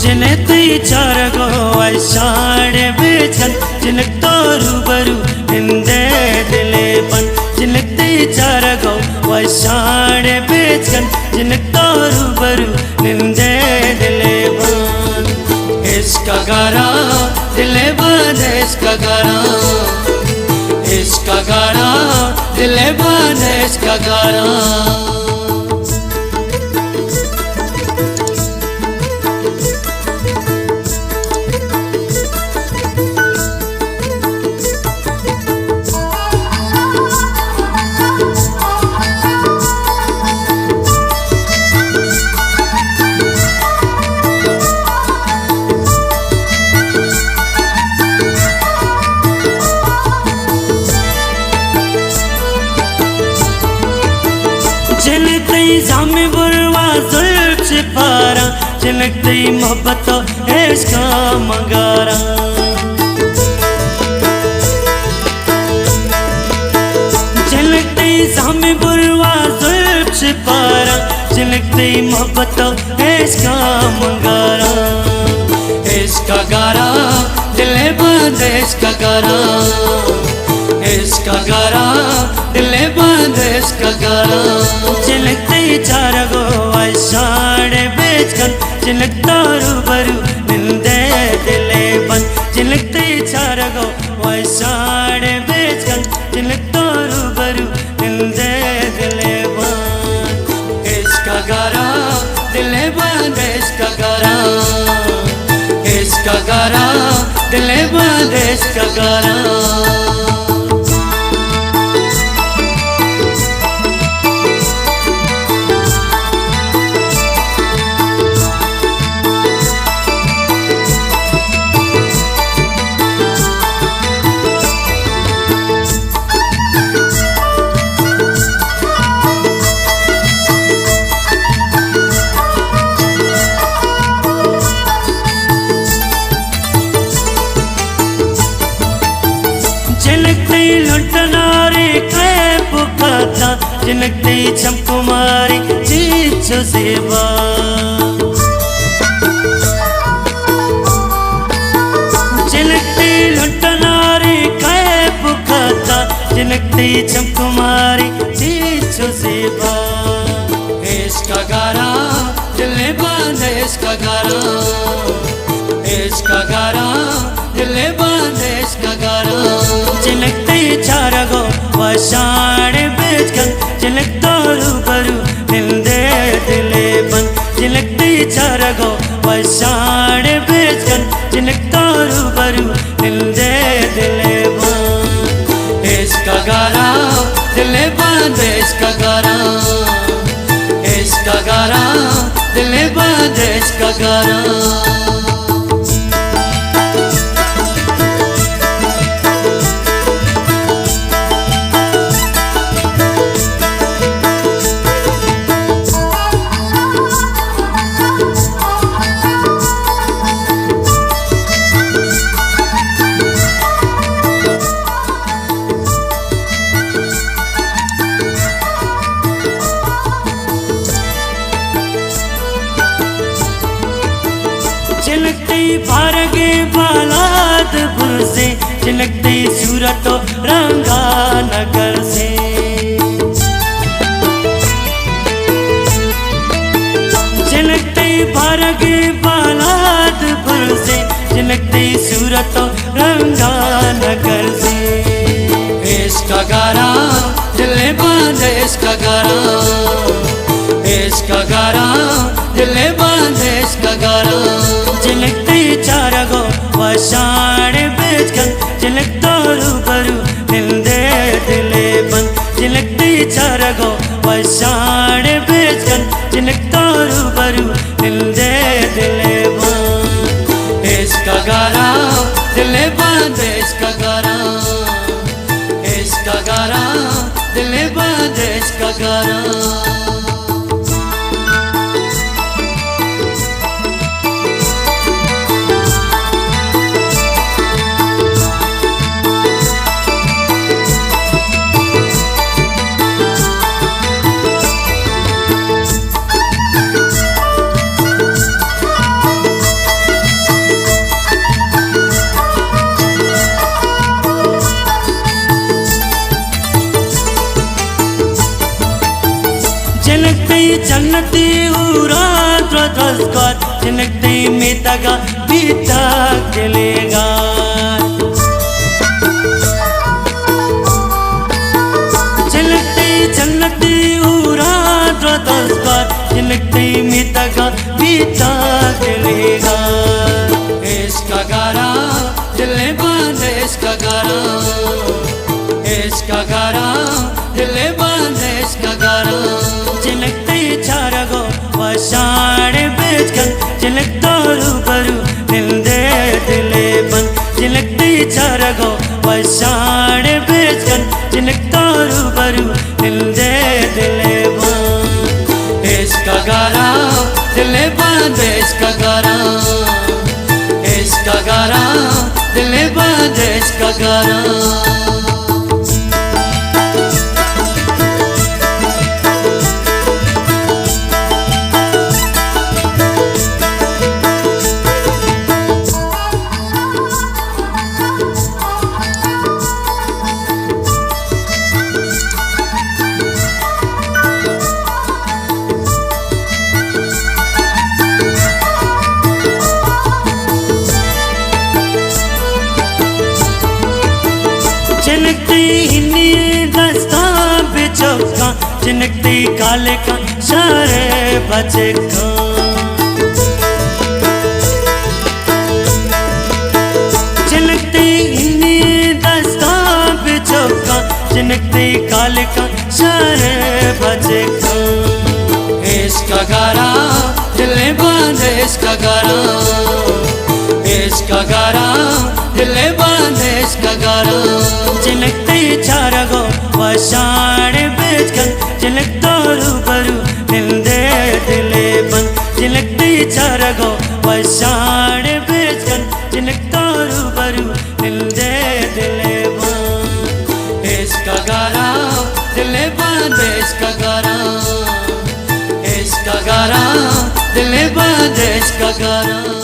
जिनते चार गो आषाढ़ बेचन जिनक तो रूबरू निंदे दिले बन जिनते चार गो आषाढ़ बेचन जिनक तो रूबरू निंदे दिले बन इसका गारा दिले बन इसका गारा दिले बन इसका गारा जामे बुरवा जुल्फ से पारा जिनकते मोहब्बत इसका मंगारा जिनकते जामे बुरवा जुल्फ से पारा जिनकते मोहब्बत इसका मंगारा इसका गारा दिले बंद इसका गारा दिले बंद इसका गारा जिनकते चार गो आषाढ़ बेचन जिनक तो रूबरू निंदे दिले बन जिनकते चार गो आषाढ़ बेचन जिनक तो रूबरू निंदे दिले बन इसका गारा दिले बंद इसका गारा दिले बंद इसका गारा जिनकते लुटनारे कै पुकाता जिनकते चमकुमारी चीज सेवा जिनकते लुटनारे कै पुकाता जिनकते चमकुमारी चीज सेवा इसका गारा दिले बंद इसका गारा दिले बंद इसका गारा जिनकते चार गो आषाढ़ बेचन जिनक तो रूबरू निंदे दिले बन जिनकते चार गो आषाढ़ बेचन जिनक तो रूबरू निंदे दिले बन इसका गारा दिले बंद इसका गारा दिले बंद इसका गारा जिनकते भारगे बालादपुर से जिनकते सूरत रंगा नगर से जिनकते भारगे बालादपुर से जिनकते सूरत रंगा नगर से इसका गारा दिले बंद इसका गारा दिले बंद इसका गारा जिनकते चार गो आषाढ़ बेचन जिनक तो रूबरू निंदे दिले बन जिनकते चार गो आषाढ़ बेचन जिनक तो रूबरू निंदे दिले बन इसका गारा दिले बंद इसका गारा दिले बंद इसका गारा झलकते में तगा बीता चलेगा। झलकते झलकते उड़ा दो 10 बार, झलकते में तगा बीता चलेगा। इसका गारा दिल ने बांधे, इसका गारा, इसका गारा दिल ने बांधे, इसका गारा। झलकते चारा गो वशाड़ बेचकर, झलकता रूबरू दिल दे दिले बंद। झलकते चारा गो वशाड़ बेचकर, झलकता रूबरू दिल दे दिले बंद। इसका गारा दिल ने बांधे, इसका गारा, इसका गारा दिल ने बांधे, इसका गारा। झलकते हिन्नी रास्ता बेचौका, झलकते काले का सारे बचे का। झलकते हिन्नी रास्ता बेचौका, झलकते काले का सारे बचे का। इसका गारा दिल ने बांधे, इसका गारा, इसका गारा दिल ने बांधे, इसका गारा। झलकते चारा गो वशाड़ बेचकर, झलकता रूबरू दिल दे दिले बंद। झलकते चारा गो वशाड़ बेचकर, झलकता रूबरू दिल दे दिले बंद। इसका गारा दिल ने बांधे, इसका गारा, इसका गारा दिल ने बांधे, इसका गारा।